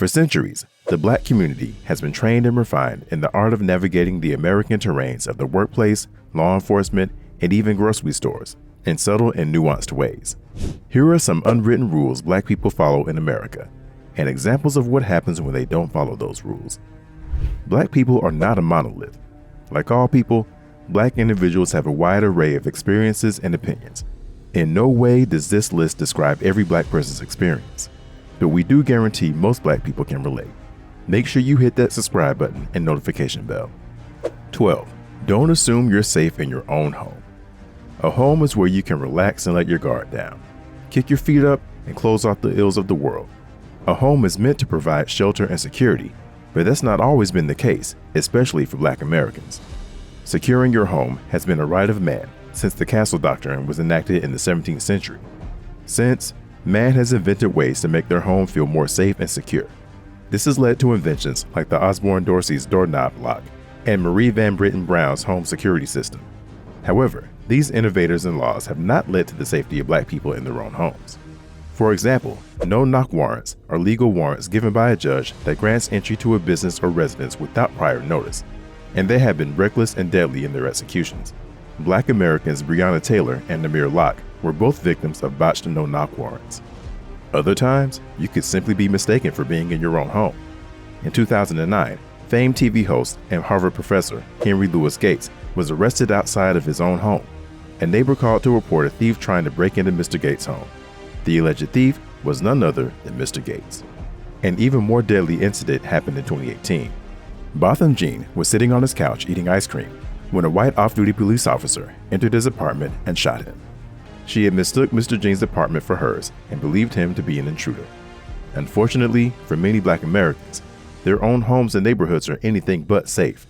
For centuries, the Black community has been trained and refined in the art of navigating the American terrains of the workplace, law enforcement, and even grocery stores in subtle and nuanced ways. Here are some unwritten rules Black people follow in America, and examples of what happens when they don't follow those rules. Black people are not a monolith. Like all people, Black individuals have a wide array of experiences and opinions. In no way does this list describe every Black person's experience, but we do guarantee most Black people can relate. Make sure you hit that subscribe button and notification bell. 12. Don't assume you're safe in your own home. A home is where you can relax and let your guard down. Kick your feet up and close off the ills of the world. A home is meant to provide shelter and security, but that's not always been the case, especially for Black Americans. Securing your home has been a right of man since the castle doctrine was enacted in the 17th century. Since, man has invented ways to make their home feel more safe and secure. This has led to inventions like the Osborne Dorsey's doorknob lock and Marie Van Britten Brown's home security system. However, these innovators and laws have not led to the safety of Black people in their own homes. For example, no-knock warrants are legal warrants given by a judge that grants entry to a business or residence without prior notice, and they have been reckless and deadly in their executions. Black Americans Breonna Taylor and Namir Locke were both victims of botched no-knock warrants. Other times, you could simply be mistaken for being in your own home. In 2009, famed TV host and Harvard professor Henry Louis Gates was arrested outside of his own home. A neighbor called to report a thief trying to break into Mr. Gates' home. The alleged thief was none other than Mr. Gates. An even more deadly incident happened in 2018. Botham Jean was sitting on his couch eating ice cream when a white off-duty police officer entered his apartment and shot him. She had mistook Mr. Jean's apartment for hers and believed him to be an intruder. Unfortunately, for many Black Americans, their own homes and neighborhoods are anything but safe.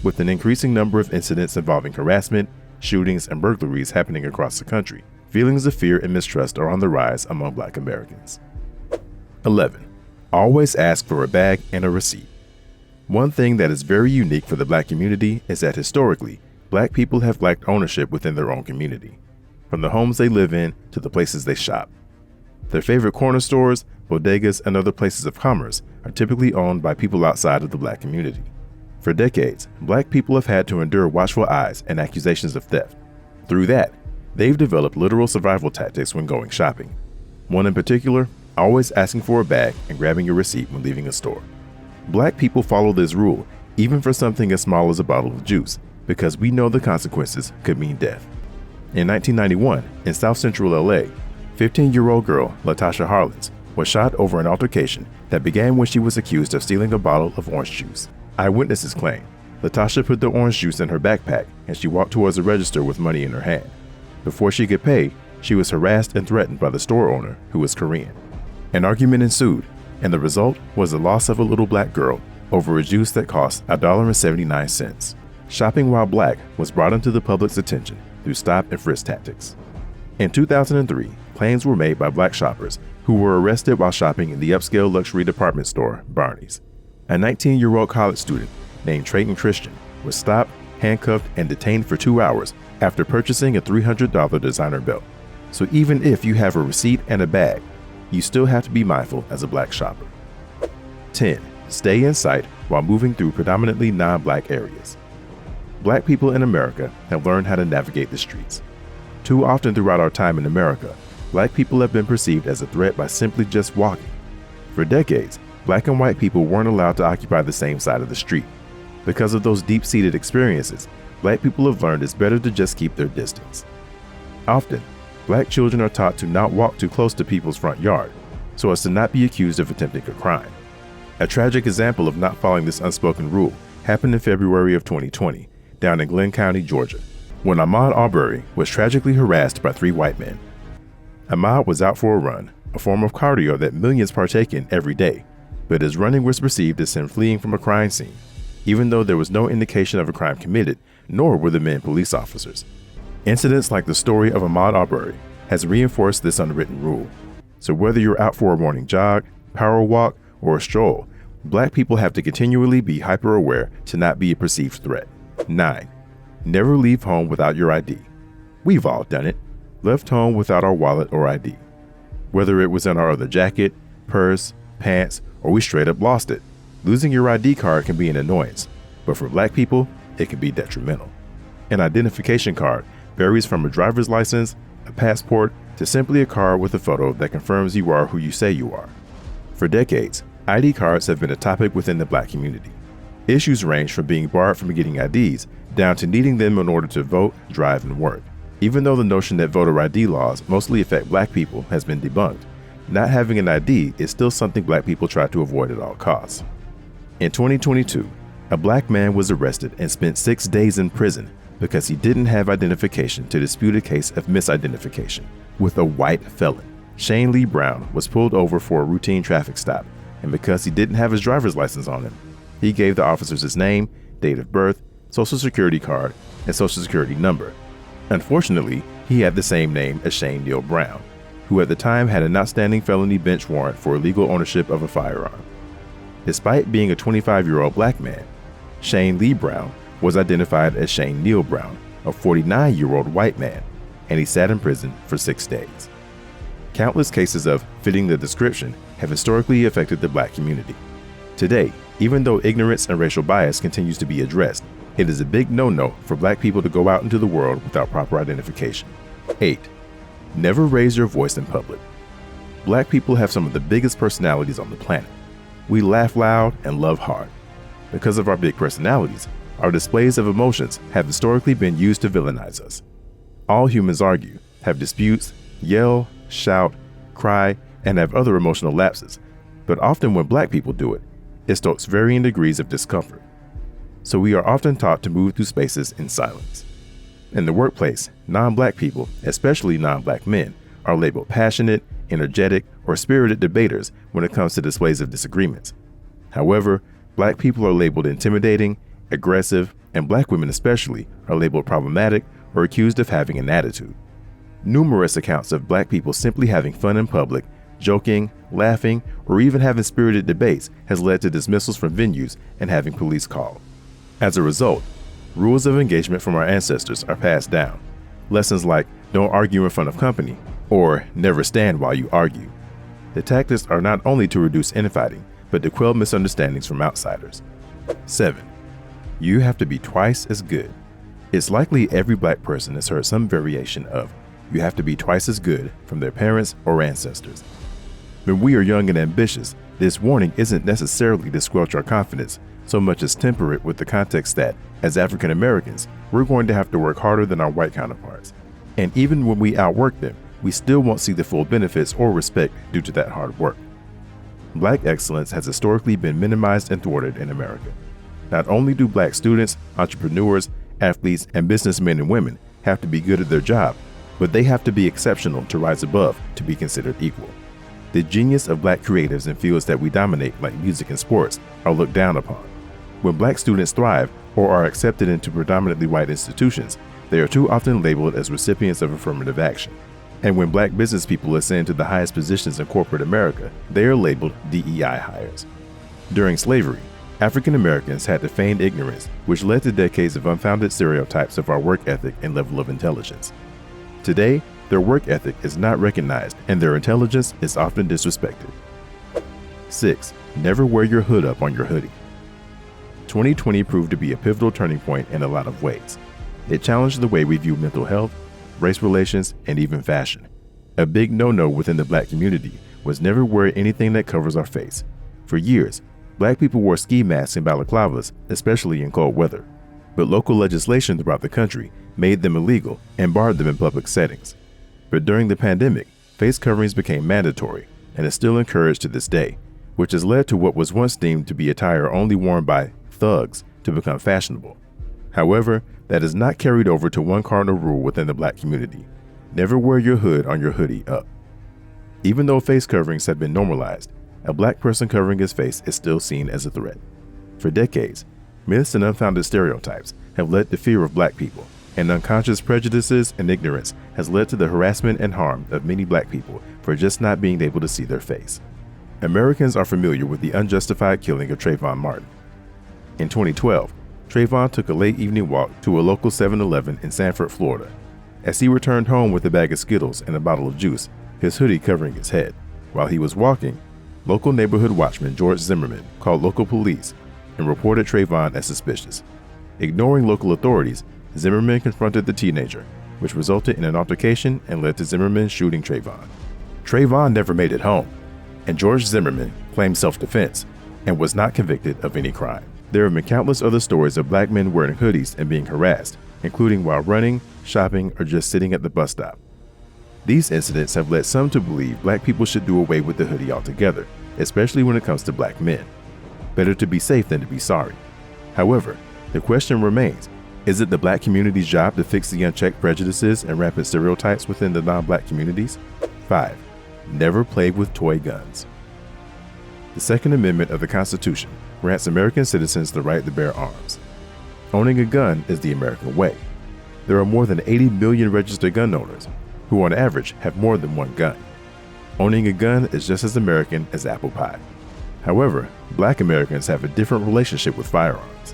With an increasing number of incidents involving harassment, shootings, and burglaries happening across the country, feelings of fear and mistrust are on the rise among Black Americans. 11. Always ask for a bag and a receipt. One thing that is very unique for the Black community is that historically, Black people have lacked ownership within their own community, from the homes they live in to the places they shop. Their favorite corner stores, bodegas, and other places of commerce are typically owned by people outside of the Black community. For decades, Black people have had to endure watchful eyes and accusations of theft. Through that, they've developed literal survival tactics when going shopping. One in particular, always asking for a bag and grabbing a receipt when leaving a store. Black people follow this rule, even for something as small as a bottle of juice, because we know the consequences could mean death. In 1991, in South Central LA, 15-year-old girl Latasha Harlins was shot over an altercation that began when she was accused of stealing a bottle of orange juice. Eyewitnesses claim Latasha put the orange juice in her backpack and she walked towards a register with money in her hand. Before she could pay, she was harassed and threatened by the store owner, who was Korean. An argument ensued, and the result was the loss of a little Black girl over a juice that cost $1.79. Shopping while Black was brought into the public's attention through stop and frisk tactics. In 2003, claims were made by Black shoppers who were arrested while shopping in the upscale luxury department store, Barney's. A 19-year-old college student named Trayton Christian was stopped, handcuffed, and detained for 2 hours after purchasing a $300 designer belt. So even if you have a receipt and a bag, you still have to be mindful as a Black shopper. 10. Stay in sight while moving through predominantly non-Black areas. Black people in America have learned how to navigate the streets. Too often throughout our time in America, Black people have been perceived as a threat by simply just walking. For decades, Black and white people weren't allowed to occupy the same side of the street. Because of those deep-seated experiences, Black people have learned it's better to just keep their distance. Often, Black children are taught to not walk too close to people's front yard, so as to not be accused of attempting a crime. A tragic example of not following this unspoken rule happened in February of 2020, down in Glenn County, Georgia, when Ahmaud Arbery was tragically harassed by 3 white men. Ahmaud was out for a run, a form of cardio that millions partake in every day, but his running was perceived as him fleeing from a crime scene, even though there was no indication of a crime committed, nor were the men police officers. Incidents like the story of Ahmaud Arbery has reinforced this unwritten rule. So whether you're out for a morning jog, power walk, or a stroll, Black people have to continually be hyper-aware to not be a perceived threat. 9. Never leave home without your ID. We've all done it. Left home without our wallet or ID. Whether it was in our other jacket, purse, pants, or we straight up lost it. Losing your ID card can be an annoyance, but for Black people, it can be detrimental. An identification card varies from a driver's license, a passport, to simply a card with a photo that confirms you are who you say you are. For decades, ID cards have been a topic within the Black community. Issues range from being barred from getting IDs down to needing them in order to vote, drive, and work. Even though the notion that voter ID laws mostly affect Black people has been debunked, not having an ID is still something Black people try to avoid at all costs. In 2022, a Black man was arrested and spent 6 days in prison because he didn't have identification to dispute a case of misidentification with a white felon. Shane Lee Brown was pulled over for a routine traffic stop, and because he didn't have his driver's license on him, he gave the officers his name, date of birth, social security card, and social security number. Unfortunately, he had the same name as Shane Neal Brown, who at the time had an outstanding felony bench warrant for illegal ownership of a firearm. Despite being a 25-year-old Black man, Shane Lee Brown was identified as Shane Neal Brown, a 49-year-old white man, and he sat in prison for 6 days. Countless cases of fitting the description have historically affected the Black community. Today, even though ignorance and racial bias continues to be addressed, it is a big no-no for Black people to go out into the world without proper identification. 8. Never raise your voice in public. Black people have some of the biggest personalities on the planet. We laugh loud and love hard. Because of our big personalities, our displays of emotions have historically been used to villainize us. All humans argue, have disputes, yell, shout, cry, and have other emotional lapses, but often when Black people do it, it stokes varying degrees of discomfort. So we are often taught to move through spaces in silence. In the workplace, non-Black people, especially non-Black men, are labeled passionate, energetic, or spirited debaters when it comes to displays of disagreements. However, Black people are labeled intimidating, aggressive, and Black women especially are labeled problematic or accused of having an attitude. Numerous accounts of Black people simply having fun in public, joking, laughing, or even having spirited debates has led to dismissals from venues and having police called. As a result, rules of engagement from our ancestors are passed down. Lessons like don't argue in front of company or never stand while you argue. The tactics are not only to reduce infighting, but to quell misunderstandings from outsiders. 7. You have to be twice as good. It's likely every Black person has heard some variation of you have to be twice as good from their parents or ancestors. When we are young and ambitious, this warning isn't necessarily to squelch our confidence so much as temper it with the context that, as African Americans, we're going to have to work harder than our white counterparts. And even when we outwork them, we still won't see the full benefits or respect due to that hard work. Black excellence has historically been minimized and thwarted in America. Not only do Black students, entrepreneurs, athletes, and businessmen and women have to be good at their job, but they have to be exceptional to rise above to be considered equal. The genius of Black creatives in fields that we dominate, like music and sports, are looked down upon. When Black students thrive or are accepted into predominantly white institutions, they are too often labeled as recipients of affirmative action. And when Black business people ascend to the highest positions in corporate America, they are labeled DEI hires. During slavery, African Americans had to feign ignorance, which led to decades of unfounded stereotypes of our work ethic and level of intelligence. Today, their work ethic is not recognized and their intelligence is often disrespected. 6. Never wear your hood up on your hoodie. 2020 proved to be a pivotal turning point in a lot of ways. It challenged the way we view mental health, race relations, and even fashion. A big no-no within the Black community was never wear anything that covers our face. For years, Black people wore ski masks and balaclavas, especially in cold weather. But local legislation throughout the country made them illegal and barred them in public settings. But during the pandemic, face coverings became mandatory and is still encouraged to this day, which has led to what was once deemed to be attire only worn by thugs to become fashionable. However, that is not carried over to one cardinal rule within the Black community: never wear your hood on your hoodie up. Even though face coverings have been normalized, a Black person covering his face is still seen as a threat. For decades, myths and unfounded stereotypes have led to fear of Black people, and unconscious prejudices and ignorance has led to the harassment and harm of many Black people for just not being able to see their face. Americans are familiar with the unjustified killing of Trayvon Martin. In 2012, Trayvon took a late evening walk to a local 7-Eleven in Sanford, Florida. As he returned home with a bag of Skittles and a bottle of juice, his hoodie covering his head. While he was walking, Local neighborhood watchman George Zimmerman called local police and reported Trayvon as suspicious. Ignoring local authorities, Zimmerman confronted the teenager, which resulted in an altercation and led to Zimmerman shooting Trayvon. Trayvon never made it home, and George Zimmerman claimed self-defense and was not convicted of any crime. There have been countless other stories of black men wearing hoodies and being harassed, including while running, shopping, or just sitting at the bus stop. These incidents have led some to believe black people should do away with the hoodie altogether, especially when it comes to black men. Better to be safe than to be sorry. However, the question remains, is it the black community's job to fix the unchecked prejudices and rampant stereotypes within the non-black communities? 5. Never play with toy guns. The Second Amendment of the Constitution grants American citizens the right to bear arms. Owning a gun is the American way. There are more than 80 million registered gun owners, who on average have more than one gun. Owning a gun is just as American as apple pie. However, black Americans have a different relationship with firearms.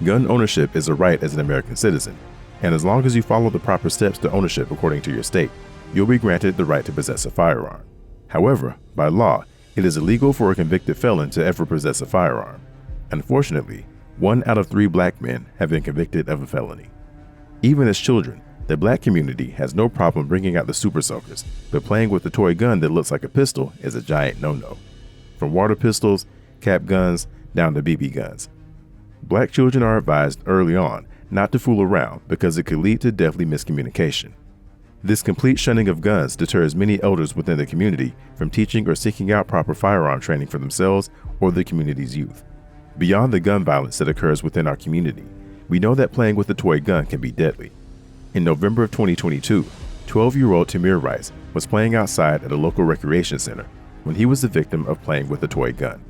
Gun ownership is a right as an American citizen, and as long as you follow the proper steps to ownership according to your state, you'll be granted the right to possess a firearm. However, by law, it is illegal for a convicted felon to ever possess a firearm. Unfortunately, 1 out of 3 black men have been convicted of a felony. Even as children, the black community has no problem bringing out the super soakers, but playing with a toy gun that looks like a pistol is a giant no-no. From water pistols, cap guns, down to BB guns. Black children are advised early on not to fool around because it could lead to deadly miscommunication. This complete shunning of guns deters many elders within the community from teaching or seeking out proper firearm training for themselves or the community's youth. Beyond the gun violence that occurs within our community, we know that playing with a toy gun can be deadly. In November of 2022, 12-year-old Tamir Rice was playing outside at a local recreation center when he was the victim of playing with a toy gun.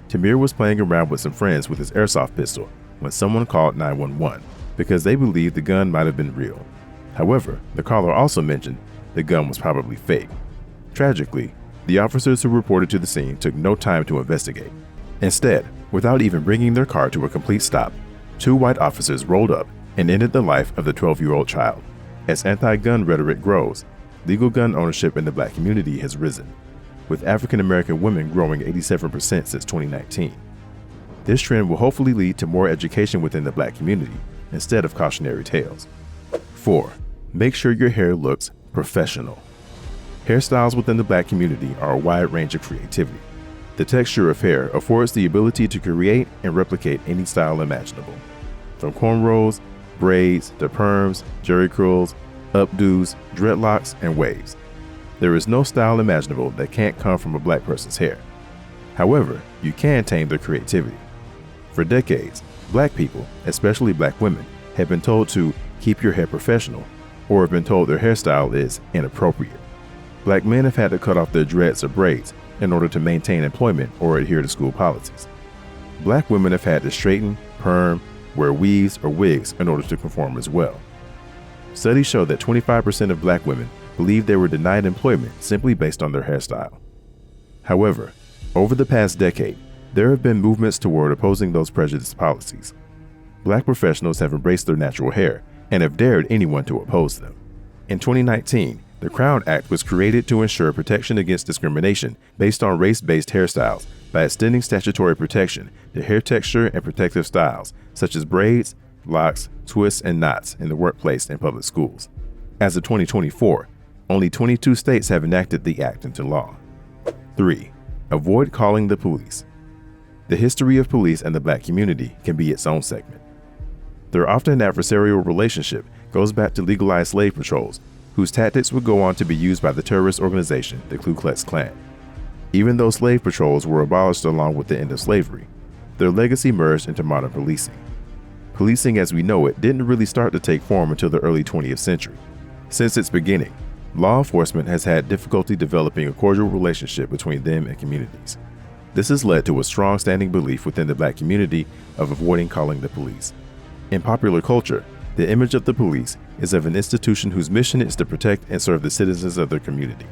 Tamir was playing around with some friends with his airsoft pistol when someone called 911 because they believed the gun might have been real. However, the caller also mentioned the gun was probably fake. Tragically, the officers who reported to the scene took no time to investigate. Instead, without even bringing their car to a complete stop, 2 white officers rolled up and ended the life of the 12-year-old child. As anti-gun rhetoric grows, legal gun ownership in the black community has risen, with African-American women growing 87% since 2019. This trend will hopefully lead to more education within the black community instead of cautionary tales. 4. Make sure your hair looks professional. Hairstyles within the black community are a wide range of creativity. The texture of hair affords the ability to create and replicate any style imaginable. From cornrows, braids, to perms, jerry curls, updos, dreadlocks, and waves. There is no style imaginable that can't come from a black person's hair. However, you can tame their creativity. For decades, black people, especially black women, have been told to keep your hair professional, or have been told their hairstyle is inappropriate. Black men have had to cut off their dreads or braids in order to maintain employment or adhere to school policies. Black women have had to straighten, perm, wear weaves or wigs in order to conform as well. Studies show that 25% of black women believe they were denied employment simply based on their hairstyle. However, over the past decade, there have been movements toward opposing those prejudice policies. Black professionals have embraced their natural hair and have dared anyone to oppose them. In 2019, the Crown Act was created to ensure protection against discrimination based on race-based hairstyles by extending statutory protection to hair texture and protective styles such as braids, locks, twists, and knots in the workplace and public schools. As of 2024, only 22 states have enacted the act into law. 3. Avoid calling the police. The history of police and the black community can be its own segment. Their often adversarial relationship goes back to legalized slave patrols, whose tactics would go on to be used by the terrorist organization, the Ku Klux Klan. Even though slave patrols were abolished along with the end of slavery, their legacy merged into modern policing. Policing as we know it didn't really start to take form until the early 20th century. Since its beginning, law enforcement has had difficulty developing a cordial relationship between them and communities. This has led to a strong standing belief within the black community of avoiding calling the police. In popular culture, the image of the police is of an institution whose mission is to protect and serve the citizens of their community.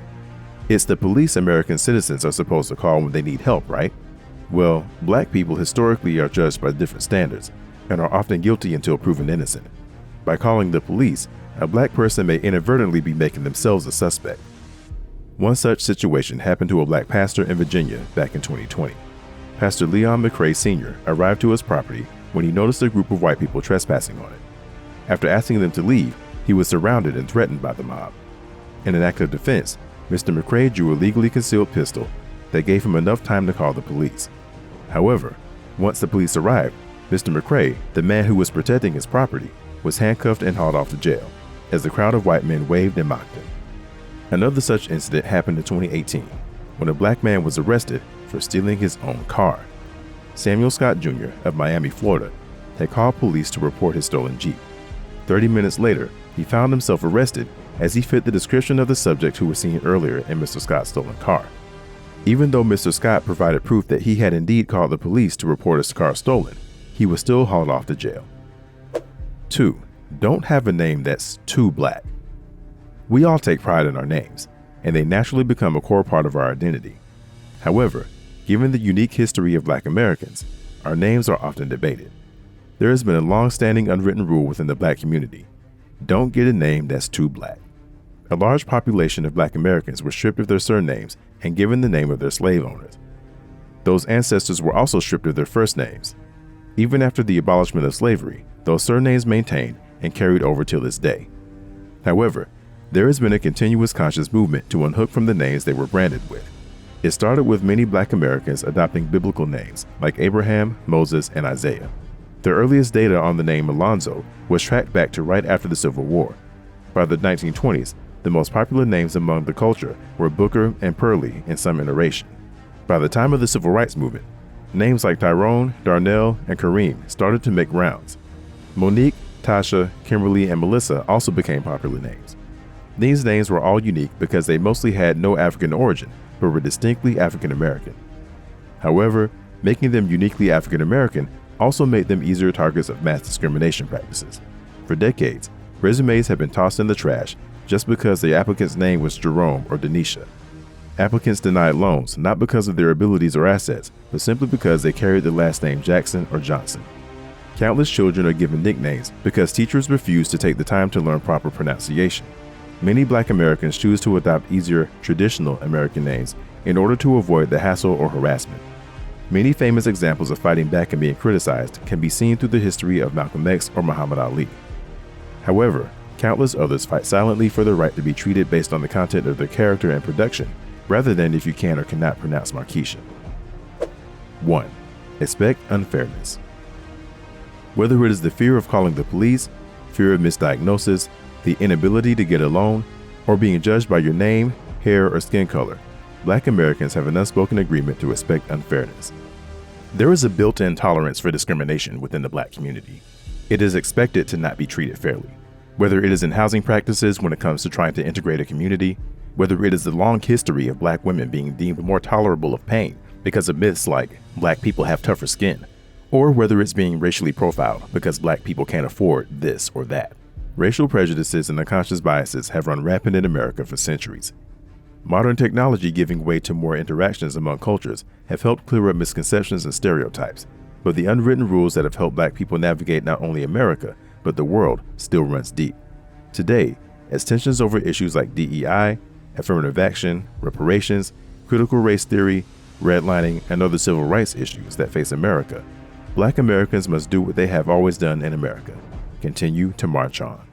It's the police American citizens are supposed to call when they need help, right? Well, black people historically are judged by different standards and are often guilty until proven innocent. By calling the police, a black person may inadvertently be making themselves a suspect. One such situation happened to a black pastor in Virginia back in 2020. Pastor Leon McCrae Sr. arrived to his property when he noticed a group of white people trespassing on it. After asking them to leave, he was surrounded and threatened by the mob. In an act of defense, Mr. McCrae drew a legally concealed pistol that gave him enough time to call the police. However, once the police arrived, Mr. McCrae, the man who was protecting his property, was handcuffed and hauled off to jail, as the crowd of white men waved and mocked him. Another such incident happened in 2018, when a black man was arrested for stealing his own car. Samuel Scott Jr. of Miami, Florida, had called police to report his stolen Jeep. 30 minutes later, he found himself arrested as he fit the description of the subject who was seen earlier in Mr. Scott's stolen car. Even though Mr. Scott provided proof that he had indeed called the police to report his car stolen, he was still hauled off to jail. 2. Don't have a name that's too black. We all take pride in our names, and they naturally become a core part of our identity. However, given the unique history of Black Americans, our names are often debated. There has been a long-standing unwritten rule within the Black community: don't get a name that's too black. A large population of Black Americans were stripped of their surnames and given the name of their slave owners. Those ancestors were also stripped of their first names. Even after the abolishment of slavery, those surnames maintained and carried over till this day. However, there has been a continuous conscious movement to unhook from the names they were branded with. It started with many Black Americans adopting biblical names like Abraham, Moses, and Isaiah. The earliest data on the name Alonzo was tracked back to right after the Civil War. By the 1920s, the most popular names among the culture were Booker and Pearlie in some iteration. By the time of the Civil Rights Movement, names like Tyrone, Darnell, and Kareem started to make rounds. Monique, Tasha, Kimberly, and Melissa also became popular names. These names were all unique because they mostly had no African origin, but were distinctly African American. However, making them uniquely African American also made them easier targets of mass discrimination practices. For decades, resumes have been tossed in the trash just because the applicant's name was Jerome or Denisha. Applicants denied loans not because of their abilities or assets, but simply because they carried the last name Jackson or Johnson. Countless children are given nicknames because teachers refuse to take the time to learn proper pronunciation. Many Black Americans choose to adopt easier, traditional American names in order to avoid the hassle or harassment. Many famous examples of fighting back and being criticized can be seen through the history of Malcolm X or Muhammad Ali. However, countless others fight silently for the right to be treated based on the content of their character and production, rather than if you can or cannot pronounce Marquisha. 1. Expect unfairness. Whether it is the fear of calling the police, fear of misdiagnosis, the inability to get a loan, or being judged by your name, hair, or skin color, Black Americans have an unspoken agreement to expect unfairness. There is a built-in tolerance for discrimination within the Black community. It is expected to not be treated fairly. Whether it is in housing practices when it comes to trying to integrate a community, whether it is the long history of Black women being deemed more tolerable of pain because of myths like Black people have tougher skin, or whether it's being racially profiled because Black people can't afford this or that. Racial prejudices and unconscious biases have run rampant in America for centuries. Modern technology giving way to more interactions among cultures have helped clear up misconceptions and stereotypes, but the unwritten rules that have helped Black people navigate not only America, but the world still runs deep. Today, as tensions over issues like DEI, affirmative action, reparations, critical race theory, redlining, and other civil rights issues that face America, Black Americans must do what they have always done in America: continue to march on.